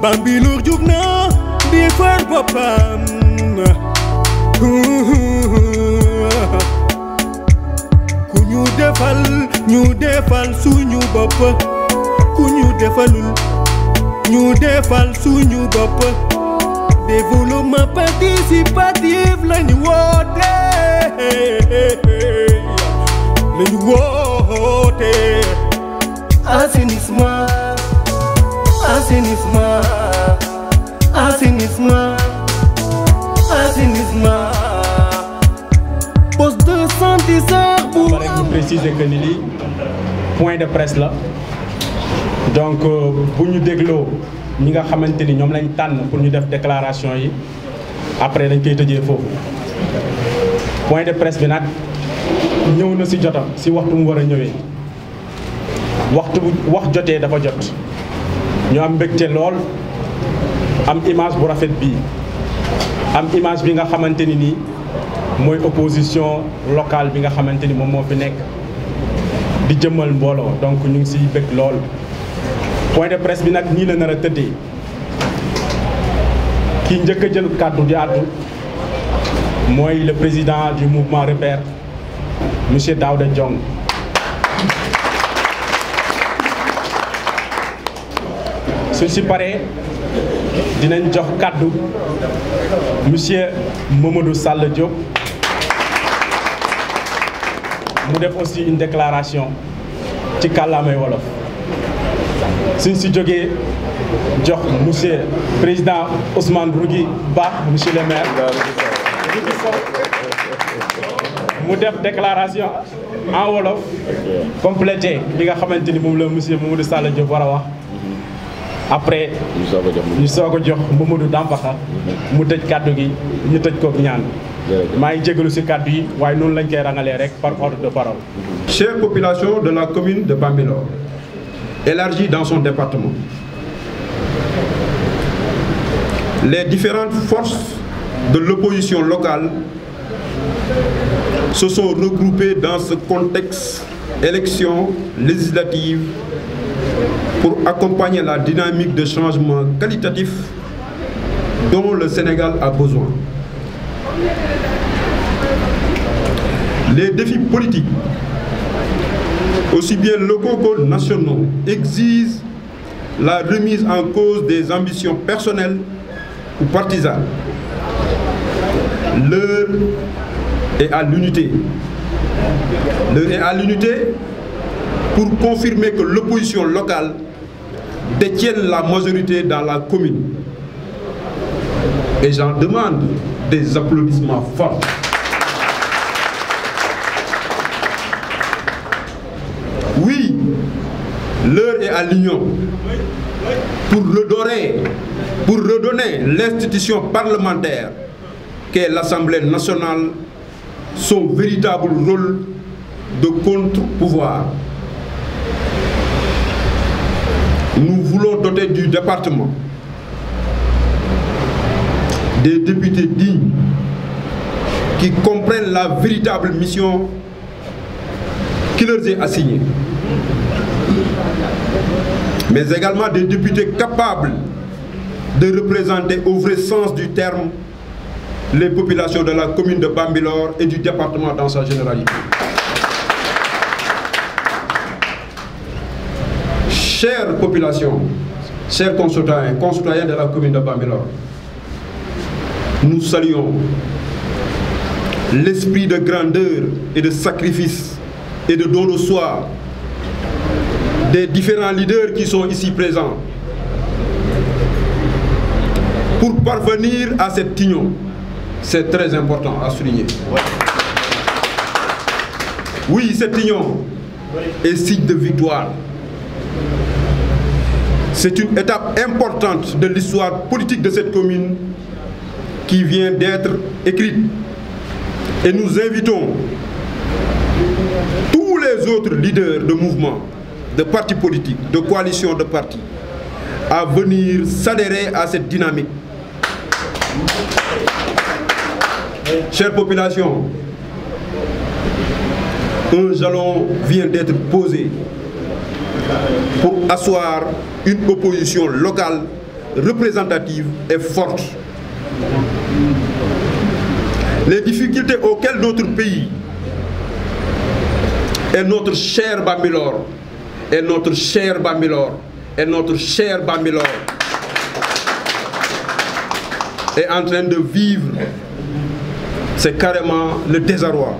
Bambilor jug na di far boppam ku ñu defal suñu bopp ku ñu defalul ñu defal suñu bopp développement participatif lañu woote assainissement assainissement assainissement assainissement poste de santé sax bu rek ñu préciser que ni lii point de presse la donc bu ñu dégloo ñi nga xamante ni ñoom lañ tànn pour ñu def déclaration yi après dañ koy tëjee foofu point de presse bi nag ñëw na ci jotam ci waxtu mu war a ñëwee waxtu bu wax jotee dafa jot ñu am mbégte lool am image bu rafet bii am image bi nga xamante ni nii mooy opposition locale bi nga xamante ni moom moo fi nekk di jëmmal mbooloo donc ñu ngi siy bég lool. point de presse bi nag nii la nar a tëddee kii njëkk a jël kàddu di àddu mooy le président du mouvement Repère monsieur Daouda Diong. suñ si paree dinañ jox kàddu monsieur Mamadou Sall Diop mu def aussi une déclaration ci kàllaamay wolof suñ si jógee jox monsieur président Ousmane Rougui Ba monsieur le maire mu def déclaration en wolof complété li nga xamante ni moom la monsieur Mamadou Sall Diop war a wax. après ñu soog a jox Mamadou Dampakha mu tëj kàddu gi ñu tëj ko ñaan maa ngi jégalu ci kàddu yi waaye noonu lañ koy rangalee rek par ordre de parole. Chère population de la commune de Bambilor, élargie dans son département, les différentes forces de l'opposition locale se sont regroupées dans ce contexte élection législative pour accompagner la dynamique de changement qualitatif dont le Sénégal a besoin. Les défis politiques, aussi bien locaux que nationaux, exigent la remise en cause des ambitions personnelles ou partisanes. L'heure est à l'unité. L'heure est à l'unité pour confirmer que l'opposition locale détienne la majorité dans la commune. Et j'en demande des applaudissements forts. Oui, l'heure est à l'union pour redonner l'institution parlementaire qu'est l'Assemblée nationale son véritable rôle de contre-pouvoir. Nous voulons doter du département des députés dignes qui comprennent la véritable mission qui leur est assignée, mais également des députés capables de représenter au vrai sens du terme les populations de la commune de Bambilor et du département dans sa généralité. Chère population, chers concitoyens de la commune de Bambilor, nous saluons l'esprit de grandeur et de sacrifice et de don de soi des différents leaders qui sont ici présents pour parvenir à cette union. C'est très important à souligner. Oui, cette union est signe de victoire. C'est une étape importante de l'histoire politique de cette commune qui vient d'être écrite. Et nous invitons tous les autres leaders de mouvements, de partis politiques, de coalitions de partis, à venir s'adhérer à cette dynamique. Chère population, un jalon vient d'être posé pour asseoir une opposition locale représentative et forte. Les difficultés auxquelles notre pays et notre cher Bambilor, et notre cher Bambilor, et notre cher Bambilor est en train de vivre, c'est carrément le désarroi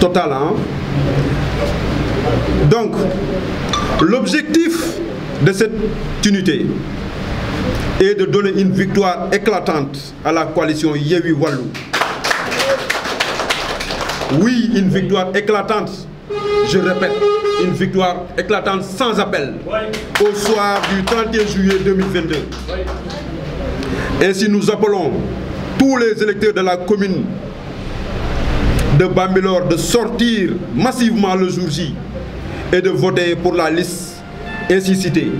total. Hein? Donc, l'objectif de cette unité est de donner une victoire éclatante à la coalition Yewwi Wallu. Oui, une victoire éclatante, je répète, une victoire éclatante sans appel au soir du 31 juillet 2022. Ainsi, nous appelons tous les électeurs de la commune de Bambilor de sortir massivement le jour J et de voter pour la liste ainsi citée.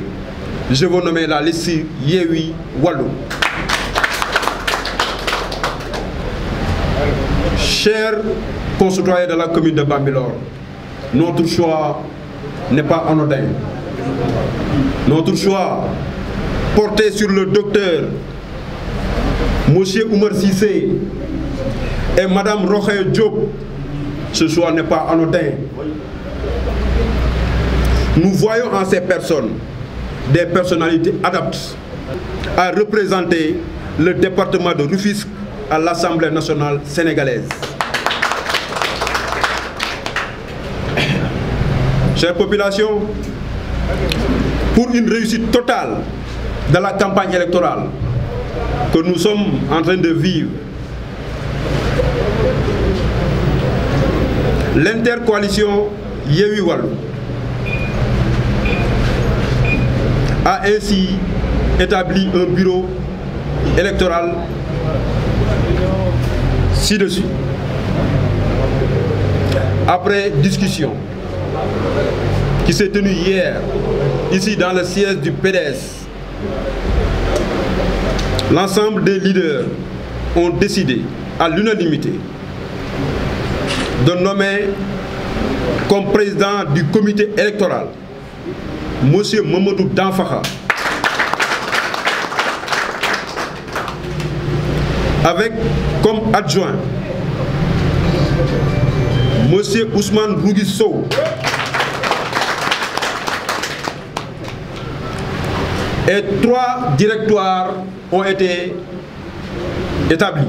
Je veux nommer la liste Yewwi Wallu. Chers concitoyens de la commune de Bambilor, notre choix n'est pas anodin. Notre choix porté sur le docteur Monsieur Oumar Cissé et Madame Rokhaya Diop, ce choix n'est pas anodin. Nous voyons en ces personnes des personnalités adaptes à représenter le département de Rufisque à l'Assemblée nationale sénégalaise. Chère population, pour une réussite totale de la campagne électorale que nous sommes en train de vivre, l'intercoalition Yewwi Wallu a ainsi établi un bureau électoral ci-dessus. Après discussion qui s'est tenue hier, ici dans le siège du PDS, l'ensemble des leaders ont décidé à l'unanimité de nommer comme président du comité électoral Monsieur Mamadou Danfakha, avec comme adjoint Monsieur Ousmane Rougui Sow, et 3 directoires ont été établis.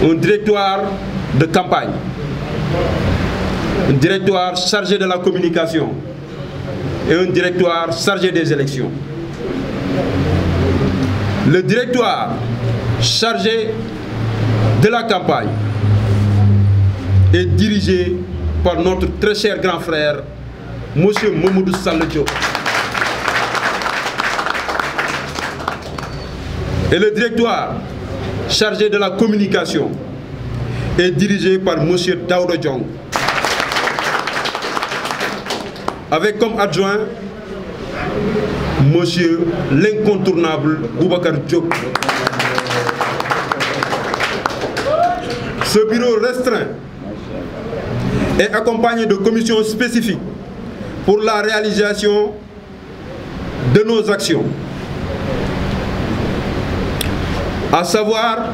Un directoire de campagne, un directoire chargé de la communication et un directoire chargé des élections. Le directoire chargé de la campagne est dirigé par notre très cher grand frère, Monsieur Mamadou Sall Diop. Et le directoire chargé de la communication est dirigé par Monsieur Daouda Diong, avec comme adjoint Monsieur l'incontournable Boubacar Diop. Ce bureau restreint est accompagné de commissions spécifiques pour la réalisation de nos actions, à savoir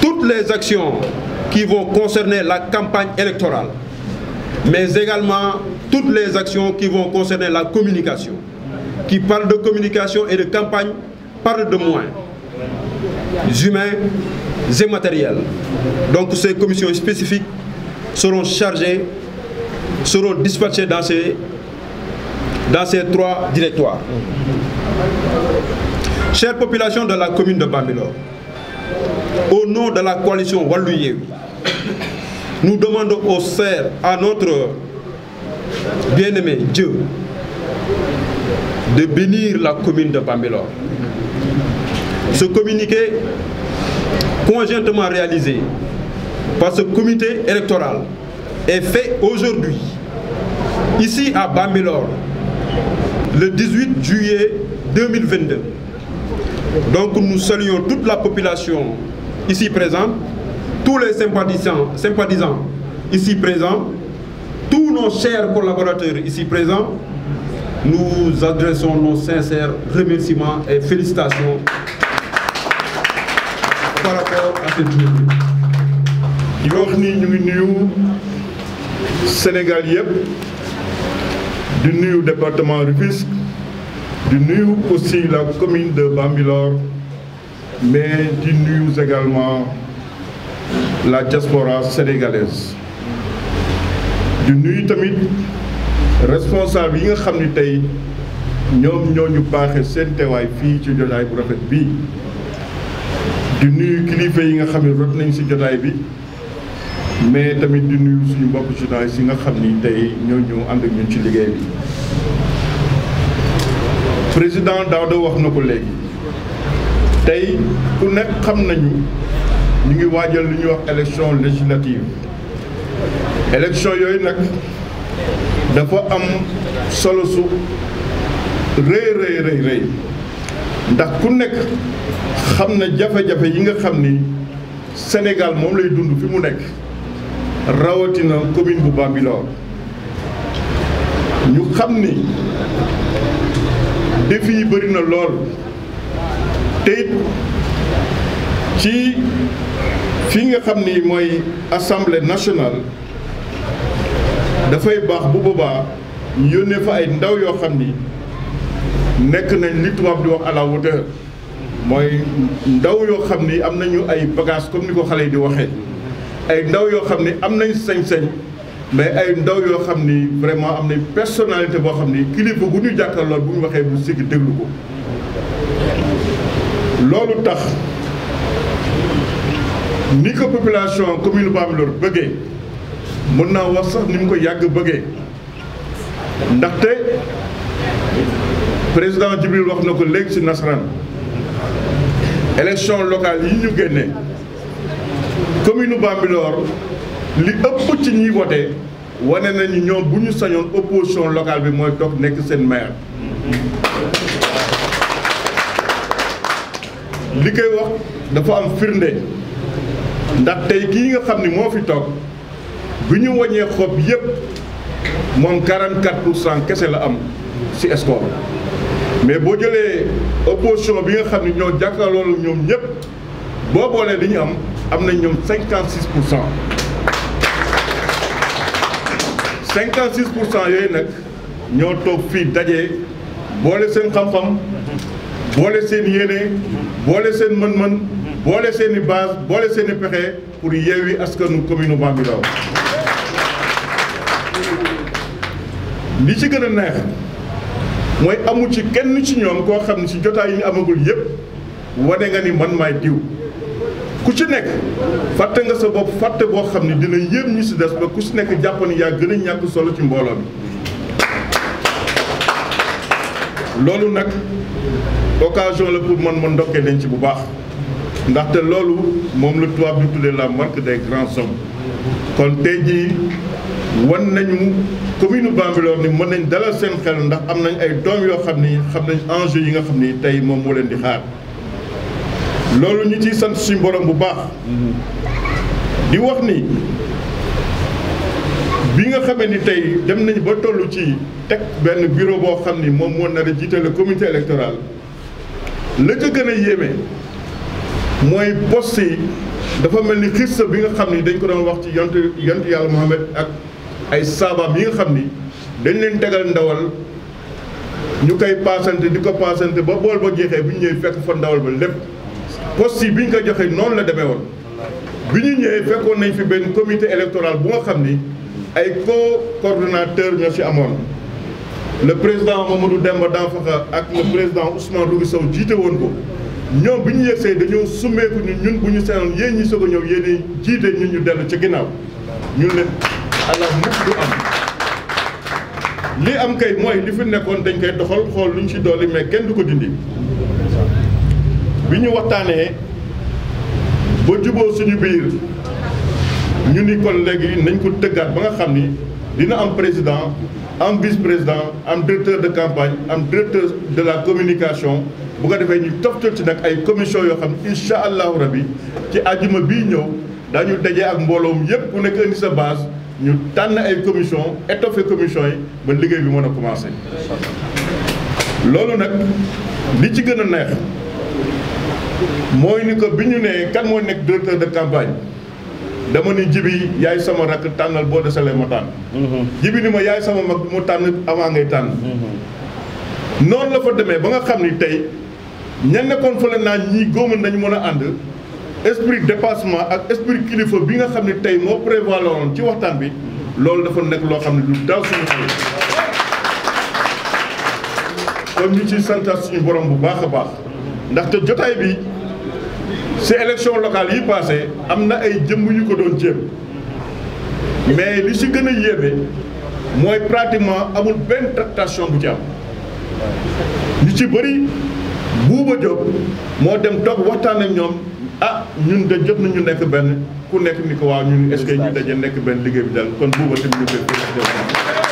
toutes les actions qui vont concerner la campagne électorale, mais également toutes les actions qui vont concerner la communication. Qui parle de communication et de campagne parle de moyens humains et matériels. Donc ces commissions spécifiques seront chargées, seront dispatchées dans ces 3 directoires. Chère population de la commune de Bambilor, au nom de la coalition Wallu Yewwi, nous demandons au CER, à notre bien-aimé Dieu, de bénir la commune de Bambilor. Ce communiqué, conjointement réalisé par ce comité électoral, est fait aujourd'hui, ici à Bambilor, le 18 juillet 2022. Donc nous saluons toute la population ici présente, tous les sympathisants ici présents, tous nos chers collaborateurs ici présents, nous adressons nos sincères remerciements et félicitations par rapport à cette journée. di wax ni ñu ngi nuyu Sénégal yëpp di nuyu département Rufisque di nuyu aussi la commune de Bambilor mais di nuyu également la diaspora sénégalaise di nuyu tamit responsable yi nga xam ni tey ñoom ñoo ñu baaxee seen teewaay fii ci jotaay bu rafet bii di nuyu kilifa yi nga xam ne rot nañ ci jotaay bi mais tamit di nuyu suñu mbokk journalistes yi nga xam ni tey ñoo ñëw ànd ak ñun ci liggéey bi. président Daouda wax na ko léegi tey ku nekk xam nañu ñu ngi waajal lu ñuy wax élection législative élection yooyu nag dafa am solo su rëy ndax ku nekk xam na jafe-jafe yi nga xam ni Sénégal moom lay dund fi mu nekk rawatina commune bu Bambilor ñu xam ni défi yi bëri na lool te it ci fi nga xam ni mooy assemblée nationale dafay baax bu boobaa ñu yónnee fa ay ndaw yoo xam ni nekk nañ li tubaab di wax à la hauteur mooy ndaw yoo xam ni am nañu ay bagages comme ni ko xale yi di waxee ay ndaw yoo xam ni am nañ sañ-sañ mais ay ndaw yoo xam ni vraiment am nañ personnalité boo xam ni kilifa bu ñu jàkkaarloo bu ñu waxee bu sigg déglu ko loolu tax ni ko population commune Bambilor bëggee mën naa wax sax ni mu ko yàgg bëggee ndaxte président Djibril wax na ko léegi ci nasaraan élection locale yi ñu génne commune Bambilor li ëpp ci ñiy voté wane nañu ñoom bu ñu sañoon opposition locale bi mooy toog nekk seen maire. li koy wax dafa am firnde ndax tey kii nga xam ni moo fi toog bi ñu wàññee xob yépp moom 44% kese la am ci score mais boo jëlee opposition bi nga xam ni ñoo jàkkaarloo ñoom ñëpp boo boolee li ñu am nañ ñoom 56%. 56% yooyu nag ñoo toog fii daje boole seen xam-xam boole seen yéene boole seen mën-mën boole seen i base boole seen i pexe pour yeewi askanu commune Bambilor. li ci gën a neex mooy amu ci kenn ci ñoom koo xam ne ci jotaay yi ñu amagul yépp wane nga ni man maay diw ku ci nekk fàtte nga sa bopp fàtte boo xam ne dina yéem ñi ci des ba ku ci nekk jàpp ni yaa gën a ñàkk solo ci mbooloo mi loolu nag occasion la pour man ma ndokkee leen ci bu baax ndaxte loolu moom la tubaab di tuddee la marque des grands hommes kon tey jii wan nañu commune Bambilor ni mën nañ dalal seen xel ndax am nañ ay doom yoo xam ni xam nañ enjeu yi nga xam ni tey moom moo leen di xaar loolu ñu ciy sant suñu borom bu baax di wax ni bi nga xamee ni tey dem nañ ba toll ci teg benn bureau boo xam ni moom moo nar a jiite le comité électoral la ca gën a yéeme mooy poste yi dafa mel ni xissa bi nga xam ni dañ ko doon wax ci yonent yàlla Muhammad ak ay saabaam yi nga xam ni dañ leen tegal ndawal ñu koy paasante di ko paasante ba bool ba jeexee bu ñu ñëwee fekk fa ndawal ba lépp poste yi bi ñu ko joxee noonu la demee woon bi ñu ñëwee fekkoon nañ fi benn comité électoral bu nga xam ni ay co-coordonnateur ñoo ci amoon le président Mamadou Demba Danfakha ak le président Ousmane Louga Sow jiite woon ko ñoom bi ñu yegsee dañoo summeeku ni ñun bu ñu seenoon yéen ñi soog a ñëw yéen jiite ñun ñu dellu ca ginnaaw ñun leen allah mukk du am li am kay mooy li fi nekkoon dañ koy doxal xool lu ñu ci dolli mais kenn du ko dindi bi ñu waxtaanee ba juboo suñu biir ñu ni kon léegi nañ ko tëggaat ba nga xam ni dina am président am vice président am directeur de campagne am directeur de la communication bu ko defee ñu toftal ci nag ay commission yoo xam ne incha allahu rabi ci àjjuma bii ñëw dañu daje ak mbooloom yépp ku nekk indi sa base ñu tànn ay commission étoffé commission yi ba liggéey bi mën a commencé. loolu nag li ci gën a neex mooy ni ko bi ñu nee kan moo nekk directeur de campagne dama ni Jibi yaay sama rakk tànnal boo desalee ma tànn. Jibi ni ma yaay sama mag mu tànn avant ngay tànn. noonu la fa demee ba nga xam ni tey ña nekkoon fële naa ñii góomal nañu mën a ànd esprit dépassement ak esprit kilifa bi nga xam ne tey moo prévaloon ci waxtaan bi loolu dafa nekk loo xam ne lu daw suñu xel. kon ñu ciy santaat suñu borom bu baax a baax ndaxte jotaay bi ci élection locale yi passé am na ay jëmm yu ko doon jéem mais li ci gën a yéeme mooy pratiquement amul benn tractation bu ci am ñu ci bëri Bouba Diop moo dem toog waxtaan ak ñoom ah ñun de jot nañu nekk benn ku nekk ni ko waaw ñun est-ce que ñu daje nekk benn liggéey bi dal kon Bouba tamit ñu koy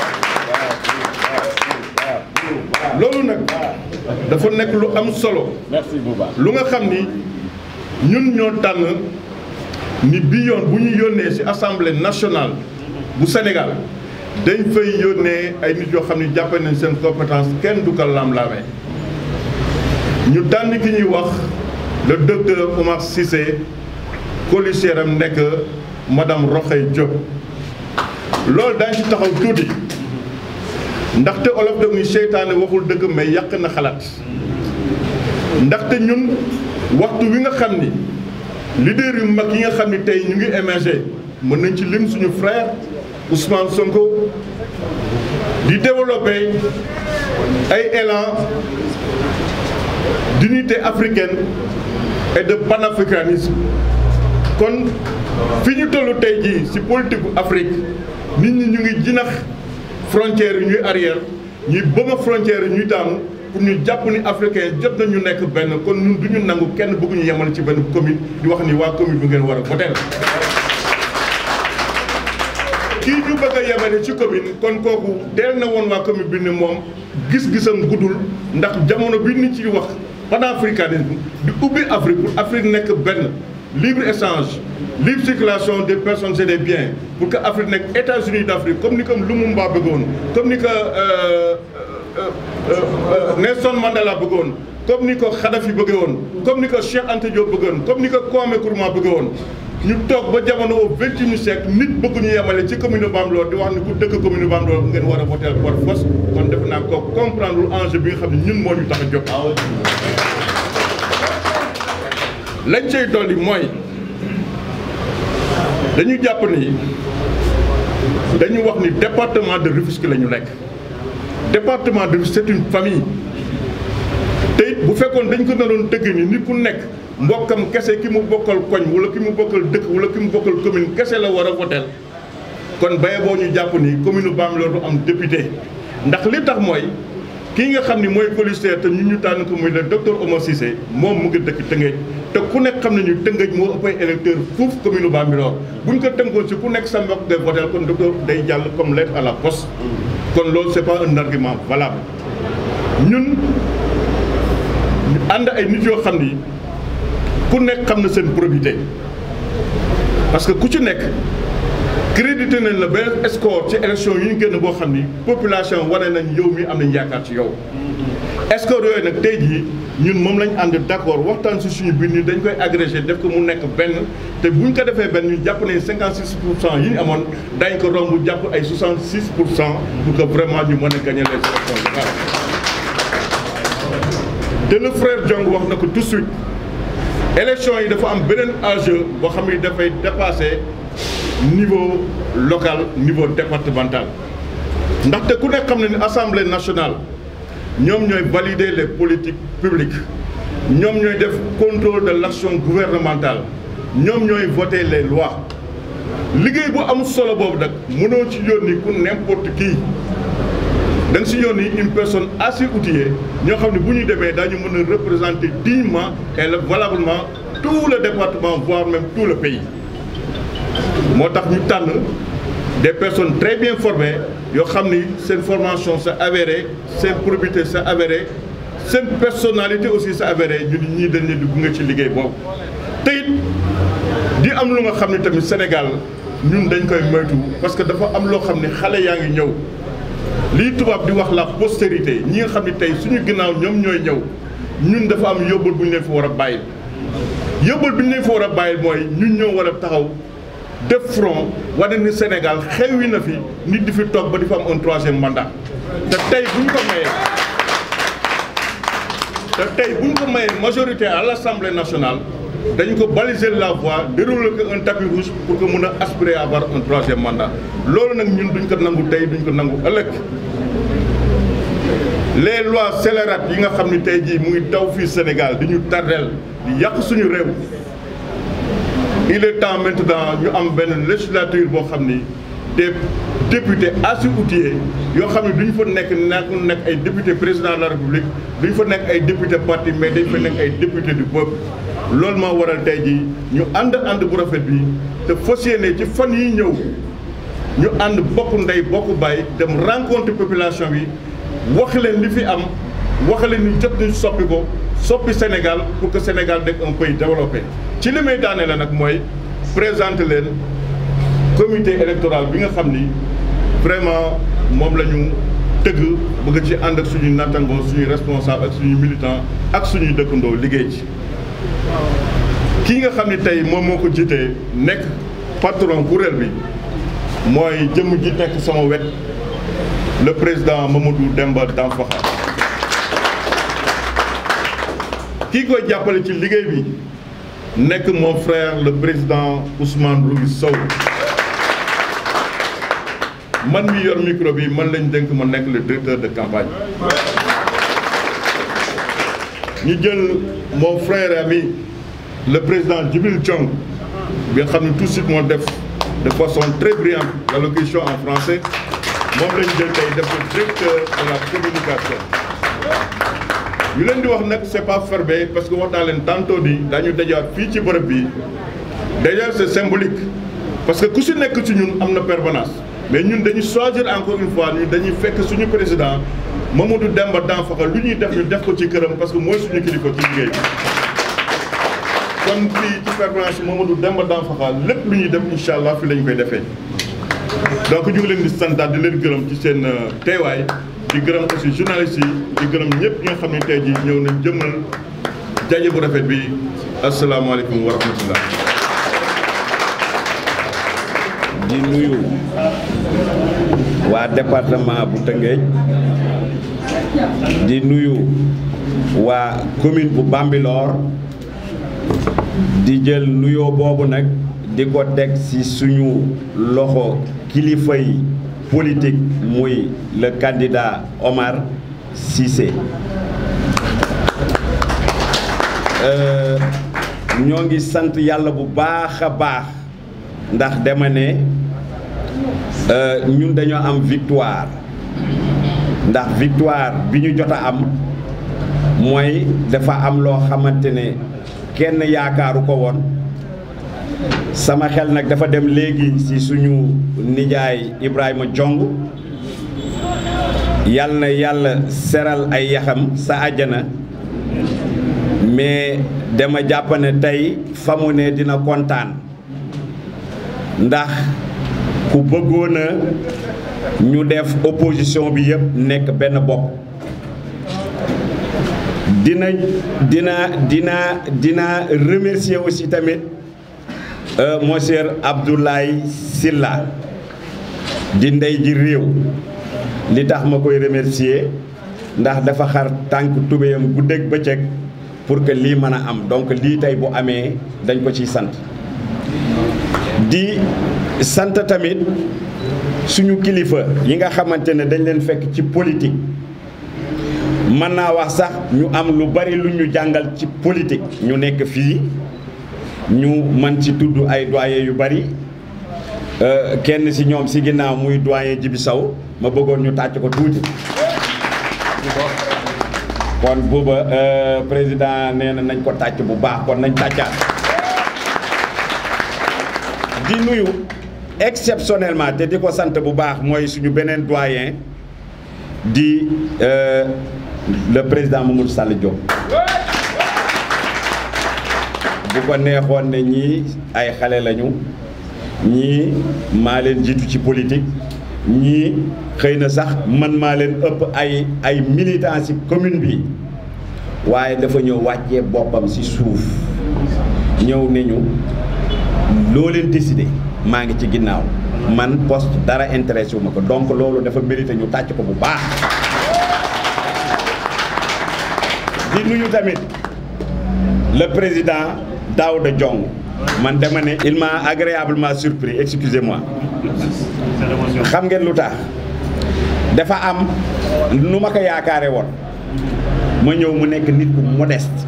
loolu nag dafa nekk lu am solo. merci Bouba. lu nga xam ni ñun ñoo tànn ni bi yoon bu ñu yónnee ci assemblée nationale bu Sénégal dañ fay yónnee ay nit yoo xam ni jàppe nañ seen compétence kenn du ko lam-laamee ñu tànn ki ñuy wax le docteur Oumar Cissé colistière am nekk madame Rokhaya Diop loolu daañu ci taxaw tuuti ndaxte olof daf ni seytaane waxul dëgg mais yàq na xalaat ndaxte ñun waxtu wi nga xam ni leader yu mag yi nga xam ni tey ñu ngi émerger mën nañ ci lim suñu frère Ousmane Sonko di développer ay élan d'unité africaine et de panafricanisme kon fi ñu tollu tey jii ci politique bu Afrique nit ñi ñu ngi jinax frontières yi ñuy arrière ñuy bëma frontières yi ñuy daanu pour ñu jàpp ni africain jot nañu nekk benn kon ñun du ñu nangu kenn bëgguñu yemal ci benn commune di wax ni waa commune bi ngeen war a voter kii ñu bëgg a yemale ci commune kon kooku teel na woon waa commune bi ne moom gis-gisam guddul ndax jamono bi nit ci wax panafricanisme di ubbi Afrique pour Afrique nekk benn libre échange libre circulation des personnes et des biens pour que Afrique nekk États-Unis d'Afrique comme ni ko Lumumba bëggoon comme ni ko Nelson Mandela bëggoon comme ni ko Kadhafi bëgge woon comme ni ko Cheikh Anta Diop bëggoon comme ni ko Kwame Nkrumah bëgge woon ñu toog ba jamono au 21e siècle nit bëgguñu yemale ci commune Bambilor di wax ni ku dëkk commune Bambilor ngeen war a voter par force kon def naa ko comprendre enjeu bi nga xam ne ñun moo ñu tax a jóg. lañ cay dolli mooy dañu jàpp ni dañu wax ni département de Rufisque la ñu nekk département de Rufisque c'est une famille te it bu fekkoon dañ ko naroon tëgg ni nit ku nekk mbokkam kese ki mu bokkal koñ wala ki mu bokkal dëkk wala ki mu bokkal commune kese la war a voter kon baye boo ñu jàpp ni commune Bambilor du am député ndax li tax mooy kii nga xam ni mooy colistière te ñu tànn ko muy le docteur Oumar Cissé moom mu ngi dëkk Tëngéej te ku nekk xam nañu Tëngéej moo ëpp ay électeur fuuf commune Bambilor buñ ko tënkoon si ku nekk sa mbokk ngay voter kon docteur day jàll comme lettre à la poste kon loolu c'est pas un argument valable ñun ñu ànd ay nit yoo xam ni ku nekk xam na seen probité parce que ku ci nekk crédité nañ la benn score ci élection yu ñu génn boo xam ni population wane nañ yow mi am nañ yaakaar ci yow score yooyu nag tey jii ñun moom lañ ànd d'accord waxtaan si suñu biir ni dañ koy agrégé def ko mu nekk benn te buñ ko defee benn ñu jàpp nañ 56% yi ñu amoon dañ ko romb jàpp ay 66% pour que vraiment ñu mën a gagner les élections locales te le frère Diong wax na ko tout de suite élection yi dafa am beneen enjeu boo xam ni dafay dépasser niveau local niveau départemental ndaxte ku nekk xam ne ni assemblée nationale ñoom ñooy valider les politiques publiques ñoom ñooy def contrôle de l'action gouvernementale ñoom ñooy voter les lois liggéey bu am solo boobu nag mënoo ci yónni ku n'importe qui da nga si yónni une personne assez outillée ñoo xam ne bu ñu demee daañu mën a représenter dignement et valablement tout le département voire même tout le pays moo tax ñu tànn des personnes très bien formées yoo xam ni seen formation c'est avéré seen probité c'est avéré seen personnalité aussi c'est avéré ñu ni ñii dañ leen di gunge ci liggéey boobu te it di am lu nga xam ne tamit Sénégal ñun dañ koy moytu parce que dafa am loo xam ne xale yaa ngi ñëw lii tubaab di wax la postérité ñi nga xam ne tey suñu ginnaaw ñoom ñooy ñëw ñun dafa am yóbbal bu ñu leen fa war a bàyyil yóbbal bi ñu leen fa war a bàyyil mooy ñun ñoo war a taxaw def front wane ni Sénégal xewwi na fi nit di fi toog ba di fa am un troisième mandat te tey bu ñu ko mayee majorité à l'Assemblée nationale dañ ko baliser la voie dérouler ko un tapis rouge pour que mun a aspirer à avoir un troisième mandat loolu nag ñun duñ ko nangu tey duñ ko nangu ëllëg les lois scélérates yi nga xam ni tey jii mu ngi taw fii Sénégal di ñu tardeel di yàq suñu réew il est temps maintenant ñu am benn législature boo xam ni des députés assez outillés yoo xam ne duñ fa nekk ay député président de la République duñ fa nekk ay député parti mais dañ fa nekk ay député du peuple loolu moo waral tey jii ñu ànd bu rafet bi te fas yéene ci fan yi ñëw ñu ànd bokk ndey bokk bàyyi dem rencontre population bi wax leen li fi am wax leen ni jot nañu soppi ko soppi Sénégal pour que Sénégal nekk un pays développé ci li may daane la nag mooy présenter leen comité électoral bi nga xam ni vraiment moom la ñu tëgg bëgg ci ànd ak suñuy nattangoo suñuy responsable ak suñuy militant ak suñuy dëkkandoo liggéey ci kii nga xam ni tey moom moo ko jiitee nekk patron kuréel bi mooy jëmm ji nekk sama wet le président Mamadou Demba Danfakha kii koy jàppale ci liggéey bi nekk mon frère le président Ousmane Rougui Sow man mi yor micro bi man lañ dénk ma nekk le directeur de campagne ñu jël mon frère et ami le président Djibril Diong bi nga xam ne tout de suite moo def de façon très brillante l'allocution en français moom lañ jël tey def ko directeur de la communication ñu leen di wax nag c'est pas fermé parce que wax naa leen tantôt di dañu dajaat fii ci bërëb bi déjà c'est symbolique parce que ku si nekk ci ñun am na permanence mais ñun dañu choisir encore une fois ñu dañuy fekk suñu président Mamadou Demba Danfakha lu ñuy def ñu def ko ci këram parce que mooy suñu kilifa ci liggéey bi kon fii ci permanence Mamadou Demba Danfakha lépp lu ñuy def incha allah fi lañ koy defee donc ñu ngi leen di sant daal di leen gërëm ci seen teewaay di gërëm aussi journalistes yi di gërëm ñëpp ñi nga xam ne tey jii ñëw nañ jëmmal jaje bu rafet bi asalaamaaleykum wa rahmatullah di nuyu waa département bu Tëngéej di nuyu waa commune bu Bambilor di jël nuyoo boobu nag di ko teg ci suñu loxo kilifa yi politique muy le candidat Omar Cissé ñoo ngi sant yàlla bu baax a baax ndax dama ne ñun dañoo am victoire ndax victoire bi ñu jot a am mooy dafa am loo xamante ne kenn yaakaaru ko woon sama xel nag dafa dem léegi ci suñu nijaay Ibrahima Jong yal na yàlla seral ay yaxam sa àjjana mais dama jàpp ne tey fa mu ne dina kontaan ndax ku bëggoon a ñu def opposition bi yëpp nekk benn bopp dina remercier aussi tamit monsieur Abdoulaye Sylla di ndey ji réew li tax ma koy remercier ndax dafa xar tànk tubéyam guddeeg bëccëg pour que lii mën a am donc lii tey bu amee dañ ko ciy sant di sant tamit suñu kilifa yi nga xamante ne dañ leen fekk ci politique mën naa wax sax ñu am lu bari lu ñu jàngal ci politique ñu nekk fii ñu mën ci tudd ay doyen yu bari kenn ci ñoom ci ginnaaw muy doyen Djibi Sow ma bëggoon ñu tàcc ko tuuti kon booba président nee na nañ ko tàcc bu baax kon nañ tàccaat di nuyu exceptionnellement te di ko sant bu baax mooy suñu beneen doyen di le président Mamadou Sall Diop bu ko neexoon ne ñii ay xale lañu ñii maa leen jiitu ci politique ñii xëy na sax man maa leen ëpp ay militants ci commune bi waaye dafa ñëw wàccee boppam ci suuf ñëw ne ñu loo leen décidé maa ngi ci ginnaaw man poste dara intéressé wu ma ko donc loolu dafa mérité ñu tàcc ko bu baax. di nuyu tamit le président Daouda Diong man dama ne il m'a agréablement surpris excusez-moi xam ngeen lu tax dafa am nu ma ko yaakaare woon ma ñëw mu nekk nit ku modeste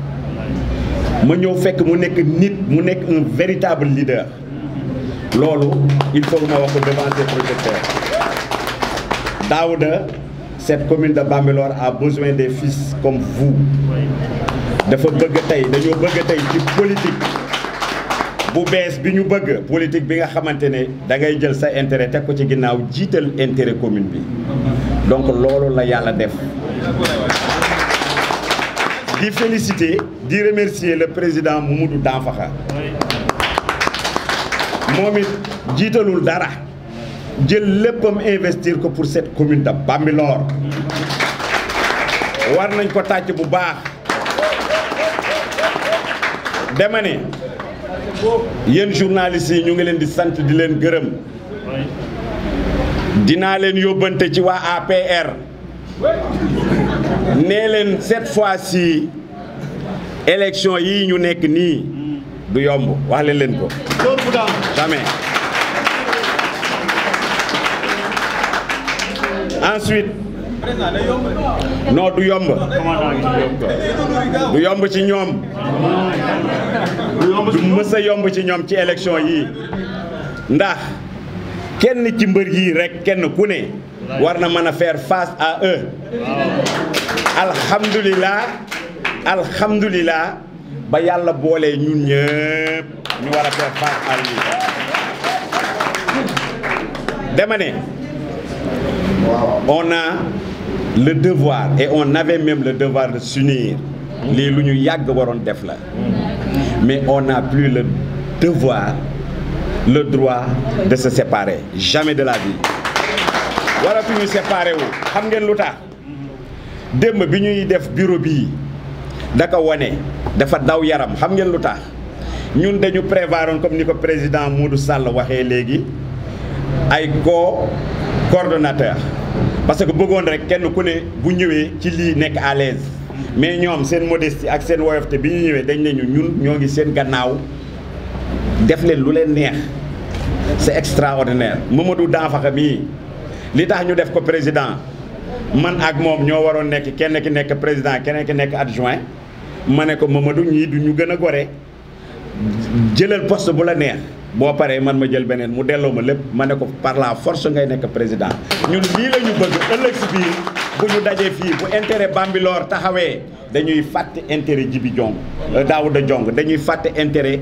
ma ñëw fekk mu nekk un véritable leader loolu il faut ma wax ko devant ses projecteurs. Daouda, cette commune de Bambilor a besoin des fils comme vous. dafa bëgg tey dañoo bëgg tey ci politique bu bees bi ñu bëgg politique bi nga xamante ne da ngay jël sa intérêt teg ko ci ginnaaw jiital intérêt commune bi donc loolu la yàlla def. di féliciter di remercier le président Mamadou Danfakha moom it jiitalul dara jël léppam investir ko pour cette commune de Bambilor war nañ ko tàcc bu baax. dama ne yéen journalistes yi ñu ngi leen di sant di leen gërëm dinaa leen yóbbante ci waa APR nee leen cette fois-ci élection yi ñu nekk nii du yomb wax leen ko jamais. Ensuite non du yomb ci ñoom du mës a yomb ci ñoom ci élection yi ndax kenn ci mbër yi rek kenn ku ne war na mën a faire face à eux. alhamdulilah ba yàlla boolee ñun ñëpp ñu war a faire face à lui. dama ne on a le devoir et on avait même le devoir de s'unir lii lu ñu yàgg waroon def la mais on n'a plus le devoir le droit de se séparer jamais de la vie waratuñu séparer wu xam ngeen lu tax démb bi ñuy def bureau bii daka wane dafa daw yaram xam ngeen lu tax ñun dañu prévoiroon comme ni ko président Modou Sall waxee léegi ay coordonnateur parce que bëggoon rek kenn ku ne bu ñëwee ci lii nekk à l'aise mais ñoom seen modestie ak seen woyofte bi ñu ñëwee dañ ne ñun ñoo ngi seen gannaaw def leen lu leen neex c'est extraordinaire. Mamadou Danfakha mii li tax ñu def ko président man ak moom ñoo waroon nekk kenn ki nekk président keneen ki nekk adjoint ma ne ko Mamadou ñii du ñu gën a gore jëlal poste bu la neex boo paree man ma jël beneen mu delloo ma lépp ma ne ko par la force ngay nekk président ñun lii la ñu bëgg ëllëg si biir bu ñu dajee fii bu intérêt Bambilor taxawee dañuy fàtte intérêt Djibi Diong Daouda Diong dañuy fàtte intérêt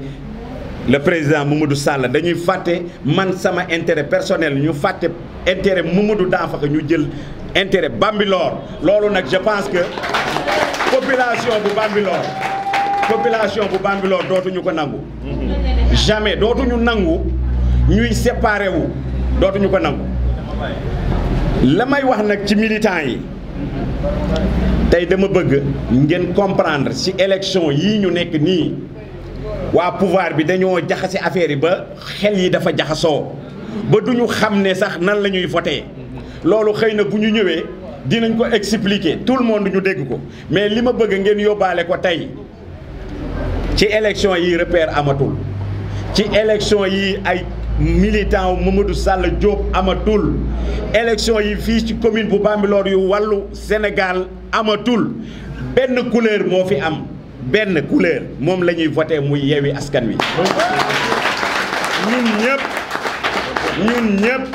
le président Mamadou Sall dañuy fàtte man sama intérêt personnel ñu fàtte intérêt Mamadou Danfakha ñu jël intérêt Bambilor loolu nag je pense que population bu Bambilor dootuñu ko nangu jamais dootuñu nangu ñuy séparé wu dootuñu ko nangu la may wax nag ci militants yi tey dama bëgg ngeen comprendre ci élection yii ñu nekk nii waa pouvoir bi dañoo jaxase affaire yi ba xel yi dafa jaxasoo ba duñu xam ne sax nan la ñuy voté loolu xëy na bu ñu ñëwee dinañ ko expliquer tout le monde ñu dégg ko mais li ma bëgg ngeen yóbbaale ko tey ci élection yi repère amatul ci élection yi ay militant wu Mamadou Sall Diop amatul élection yi fii ci commune bu Bambilor yu wàllu Sénégal amatul benn couleur moo fi am benn couleur moom la ñuy voté muy Yewwi Askan Wi ñun ñëpp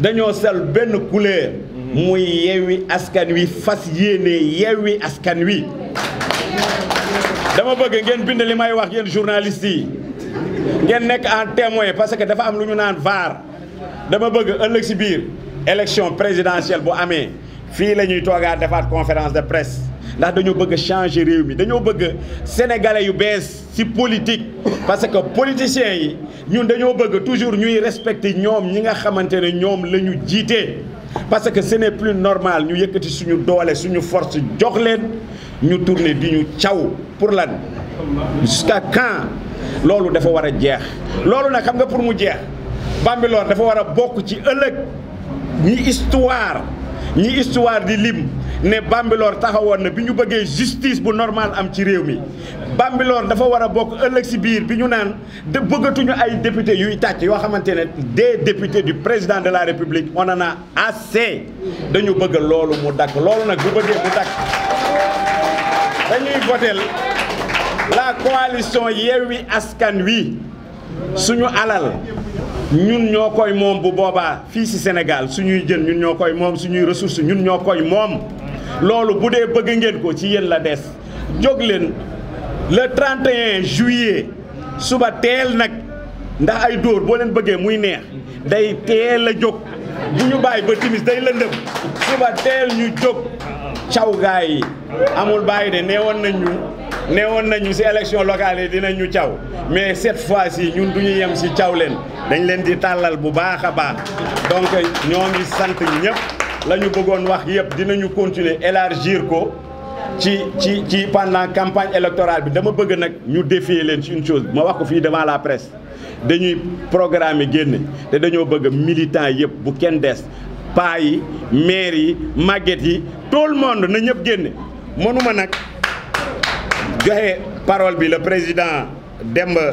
dañoo sal benn couleur muy Yewwi Askan Wi fas yéene Yewwi Askan Wi dama bëgg ngeen bind li may wax yéen journalistes yi ngeen nekk en témoin parce que dafa am lu ñu naan VAR dama bëgg ëllëg si biir élection présidentielle bu amee fii la ñuy toogaat defaat conférence de presse ndax dañoo bëgg changer réew mi dañoo bëgg sénégalais yu bees ci politique parce que politiciens yi ñun dañoo bëgg toujours ñuy respecter ñoom ñi nga xamante ne ñoom la ñu jiite parce que ce n'est plus normal ñu yëkkati suñu doole suñu force jox leen ñu tourner di ñu caw pour lan jusqu'à quand loolu dafa war a jeex loolu nag xam nga pour mu jeex Bambilor dafa war a bokk ci ëllëg ñi histoire di lim ne Bambilor taxawoon na bi ñu bëggee justice bu normal am ci réew mi Bambilor dafa war a bokk ëllëg si biir bi ñu naan de bëggatuñu ay député yuy tàcc yoo xamante ne des députés du président de la République on en a assez dañu bëgg loolu mu dakk loolu nag bu bëggee mu dakk dañuy votel la coalition Yewwi Askan Wi suñu alal ñun ñoo koy moom bu boobaa fii ci Sénégal suñuy jën ñun ñoo koy moom suñuy ressources ñun ñoo koy moom loolu bu dee bëgg ngeen ko ci yéen la des jóg leen le 31 juillet suba teel nag ndax ay dóor boo leen bëggee muy neex day teel a jóg bu ñu bàyyi ba timis day lëndëm suba teel ñu jóg caw gaay yi amul bàyyi de neewoon nañu ci élection locale yi dinañu caw mais cette fois-ci ñun duñu yem ci caw leen dañ leen di tàllal bu baax a baax donc ñoo ngi sant ñëpp la ñu bëggoon wax yëpp dinañu continuer élargir ko ci pendant campagne électorale bi dama bëgg nag ñu défier leen ci une chose ma wax ko fii devant la presse dañuy programmer génne te dañoo bëgg militant yëpp bu kenn des paa yi maire yi màgget yi tout le monde na ñëpp génne mënuma nag joxe parole bi le président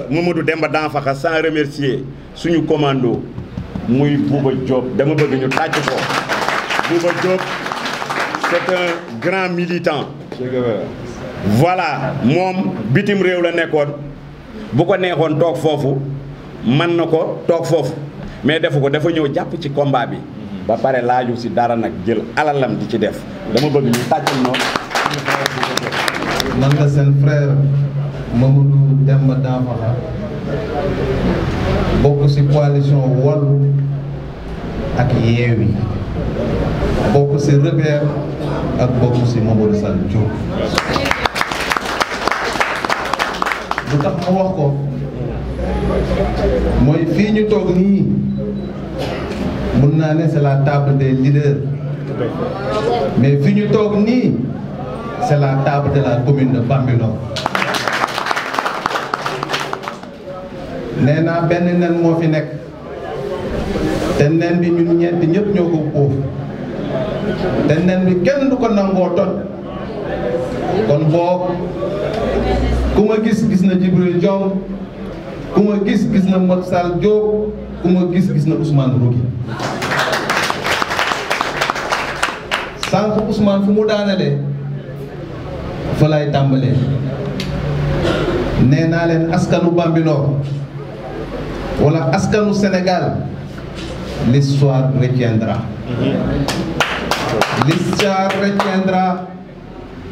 Mamadou Demba Danfakha sans remercier suñu commando muy Bouba Diop dama bëgg ñu tàcc ko Bouba Diop c'est un grand militant voilà moom bitim réew la nekkoon bu ko neexoon toog foofu mën na ko toog foofu mais defu ko dafa ñëw jàpp ci combat bi ba pare laaju ci dara nag jël alalam di ci def dama bëgg ñu tàccal noonu man la seen frère Mamadou Demba Danfakha bokk ci coalition Wallu ak Yewwi bokk ci Repère ak bokk ci Mamadou Sall Diop bu tax ma wax ko mooy fii ñu toog nii mun naa ne c'est la table des leaders mais fii ñu toog nii c'est la table de la commune de Bambilor nee naa benn nen moo fi nekk te nen bi ñun ñeenti ñëpp ñoo ko bóof te nen bi kenn du ko nangoo toj kon boog ku ma gis na Djibril Diong ku ma gis na Macky Sall Diop ku ma gis na Ousmane Rougui sànq Ousmane fu mu daanalee fa lay tàmbalee nee naa leen askanu Bambilor wala askanu Sénégal l'histoire retiendra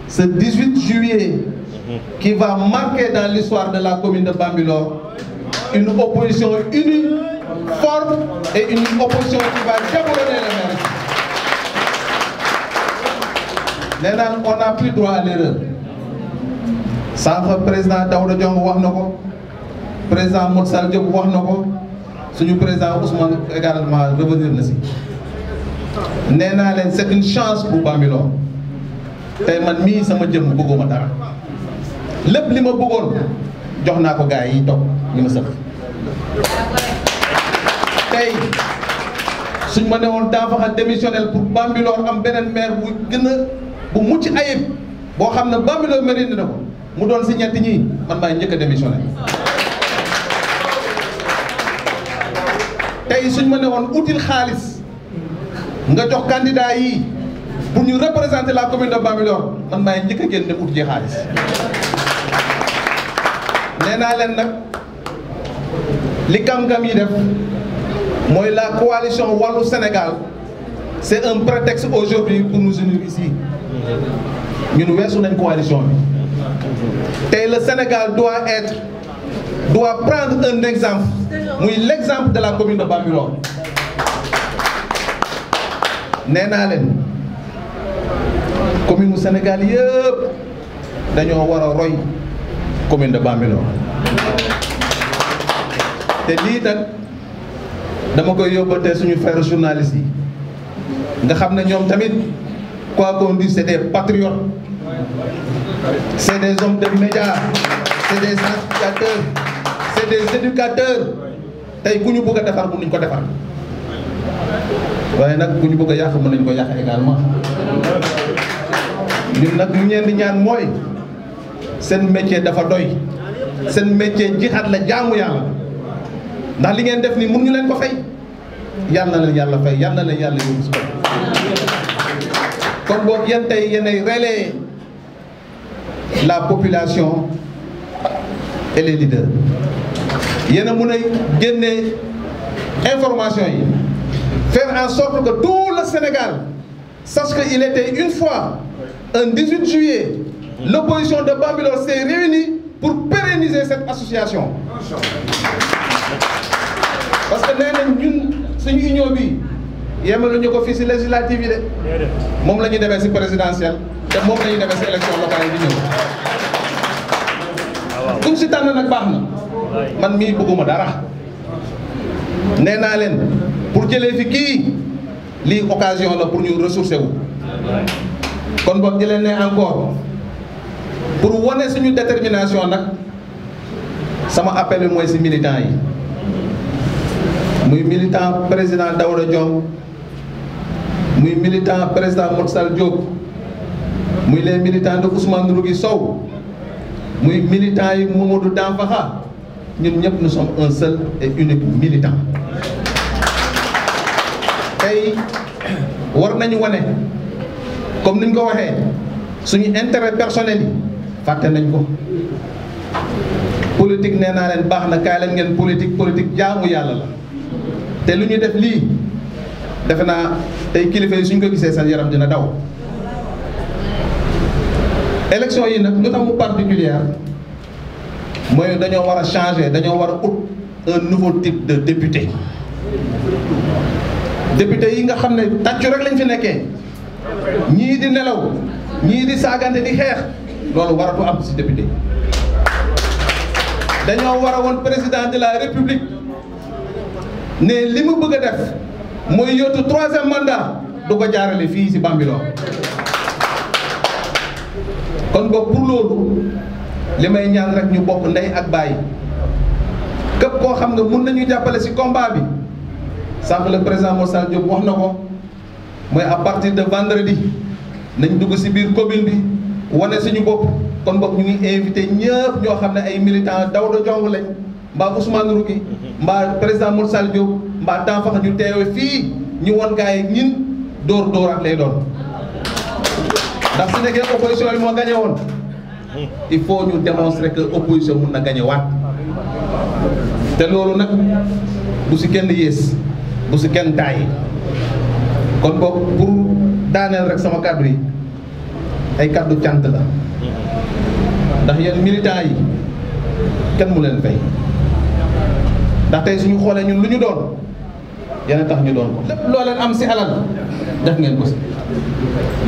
ce 18 juillet qui va marquer dans l'histoire de la commune de Bambilor une opposition unie, forte et une opposition qui va déboulonner le maire. Maintenant, on n'a plus droit à l'erreur. Sànq président Daouda Diong wax na ko président Macky Sall Diop wax na ko suñu président Ousmane également revenir na si nee naa leen c'est une chance pour Bambilor tey man mii sama jëm bëgguma dara lépp li ma bëggoon jox naa ko gars yi toog ñi ma sëf tey suñ ma ne woon Danfakha démissionnel pour Bambilor am beneen maire bu gën a bu mucc ayib boo xam ne Bambilor mérite na ko mu doon si ñetti ñii man maay njëkk a démissionné tey suñ ma ne woon util xaalis nga jox candidat yi pour ñu représenter la commune de Bambilor man maay njëkk a génn dem ut ji xaalis nee naa leen nag li kam-kam yi def mooy la coalition Wallu Sénégal c'est un prétexte aujourd'hui pour nous unir ici ñun weesu nañ coalition bi tey le Sénégal doit prendre un exemple muy l'exemple de la commune de Bambilor nee naa leen commune du Sénégal yëpp dañoo war a roy commune de Bambilor te lii nag dama koy yóbbatee suñu frères journalistes yi nga xam ne ñoom tamit quoi qu'on dise c'est des patriotes c'est des hommes de médias c'est des sensibilisateurs c'est des éducateurs tey ku ñu bëgg a defar bu nuñ ko defar waaye nag ku ñu bëgg a yàq mën nañ ko yàq également ñun nag lu ñeen di ñaan mooy seen métier dafa doy seen métier jixaat la jaamu yàlla ndax li ngeen def nii mun ñu leen ko fay yal na leen yàlla fay yal na leen yàlla yóbbu si kon boog yéen tey yéenay relayer la population et les leaders yéen a mun a génne information yi faire en sorte que tout le Sénégal sache qu'il était une fois un 18 juillet l'opposition de Bambilor s'est réunie pour pérenniser cette association parce que nee nañ ñun suñu union bi yemaluñu ko fii si législative yi de moom la ñuy demee si présidentielle te moom la ñuy demee si élection locale yi di ñëw kuñ si tànn nag baax na man mii bëgguma dara nee naa leen pour jëlee fi kii lii occasion la pour ñu ressourcer wu kon boog jëlee ne encore pour wane suñu détermination nag sama appel bi mooy si militants yi muy militant président Daouda Diong muy militant président Motsal Diop muy les militants de Ousmane Rougui Sow muy militants yi Mamadou Danfakha ñun ñëpp nous sommes un seul et unique militant tey war nañu wane comme niñ ko waxee suñu intérêt personnel yi fàtte nañ ko politique nee naa leen baax na kaay leen ngeen politique jaamu yàlla la te lu ñu def lii defe naa tey kilifa yi suñ ko gisee seen yaram dina daw élection yi nag lu tax mu particulière mooy dañoo war a changer dañoo war a ut un nouveau type de député député yi nga xam ne tàccu rek lañ fi nekkee ñii di nelaw ñii di saagante di xeex loolu waratu am ci député dañoo war a woon président de la république ne li mu bëgg a def mooy yóotu 3e mandat du ko jaarale fii ci Bambilor kon boog pour loolu li may ñaan rek ñu bokk ndey ak baay képp koo xam nga mun nañu jàppale ci combat bi sànq le président Mossal Diop wax na ko mooy à partir de vendredi nañ dugg ci biir commune bi wane suñu bopp kon boog ñu ngi invité ñëpp ñoo xam ne ay militants Daouda Diong lañ mbaa Ousmane Rougui mbaa président Mossal Diop mbaa Danfakha ñu teewe fii ñu won gars yi ñin dóoraat lay doon ndax su nekkee opposition bi moo gagné woon il faut ñu démontrer que opposition mun na gagné waat te loolu nag bu ci kenn yées bu ci kenn taay kon boog pour daaneel rek sama kàddu yi ay kàddu cant la ndax yéen militants yi kenn mu leen fay ndax tey suñu xoolee ñun lu ñu doon yéen a tax ñu doon ko lépp loo leen am ci alal def ngeen ko ci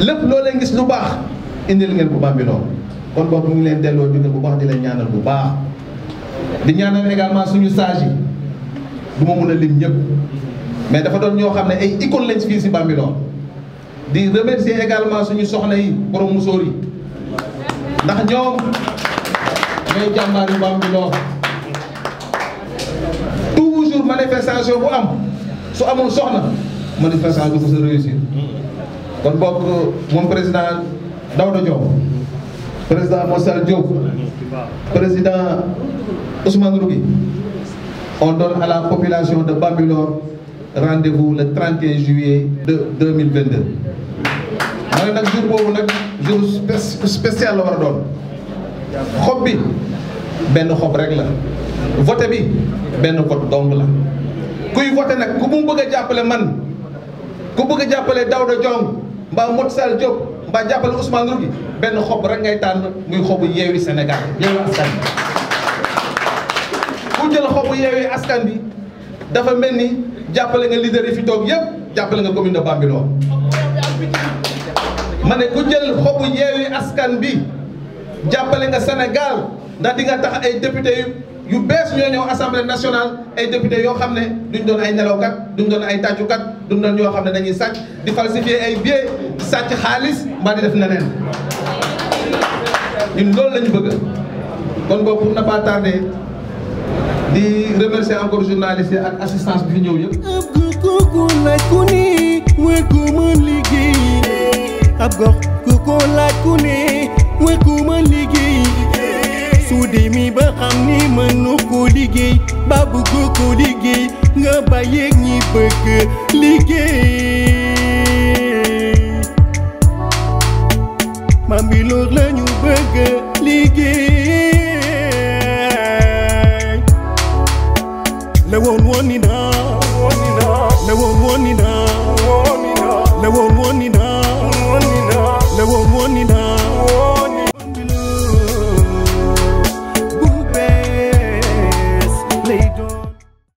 lépp loo leen gis lu baax indil ngeen ko Bambilor kon boog mu ngi leen delloo jóge bu baax di leen ñaanal bu baax di ñaanal également suñu sage yi du ma mun a lim ñëpp mais dafa doon ñoo xam ne ay icône lañ fii ci Bambilor di remercier également suñu soxna yi borom musóor yi ndax ñoom ñooy jàmbaar yu Bambilor toujours manifestation bu am su amul soxna manifestation du ko sa réussir kon bokk moom président Daouda Diong président Mossal Diop président Ousmane Rougui on donne à la population de Bambilor rendez-vous le 31 juillet de 2022 ma ne nag jour boobu nag jour spécial la war a doon xob bi benn xob rek la vote bi benn vote dong la kuy vote nag ku mu bëgg a jàppale man ku bëgg a jàppale Daouda Diong mbaa Motsal Diop mbaa jàppale Ousmane Rougui benn xob rek ngay tànn muy xobu Yewwi Sénégal Yewwi Askan Wi ku jël xobu Yewwi Askan Wi dafa mel ni jàppale nga leader yi fi toog yëpp jàppale nga commune de Bambilor ma ne ku jël xobu Yewwi Askan bi jàppale nga Sénégal ndax di nga tax ay député yu bees ñoo ñëw assemblée nationale ay député yoo xam ne duñ doon ay nelawkat duñ doon ay tàccukat duñ doon yoo xam ne dañuy sàcc di falsifier ay billets di sàcc xaalis mbaa di def neneen ñun loolu lañu bëgg kon boobu pour ne pas tarder di remercier encore journalistes yi ak assistance bi fi ñëw yëpp. ab gox ku ko laaj ku ne war ko mën liggéey ab gox ku ko laaj ku ne war ko mën liggéey su demee ba xam ni mënu ko liggéey ba bëgg ko liggéey nga bàyyeeg ñi bëgg liggéey Bambilor lañu bëgg liggéey la woon woon ni naa la woon woon ni naa la woon woon ni naa la woon woon ni naa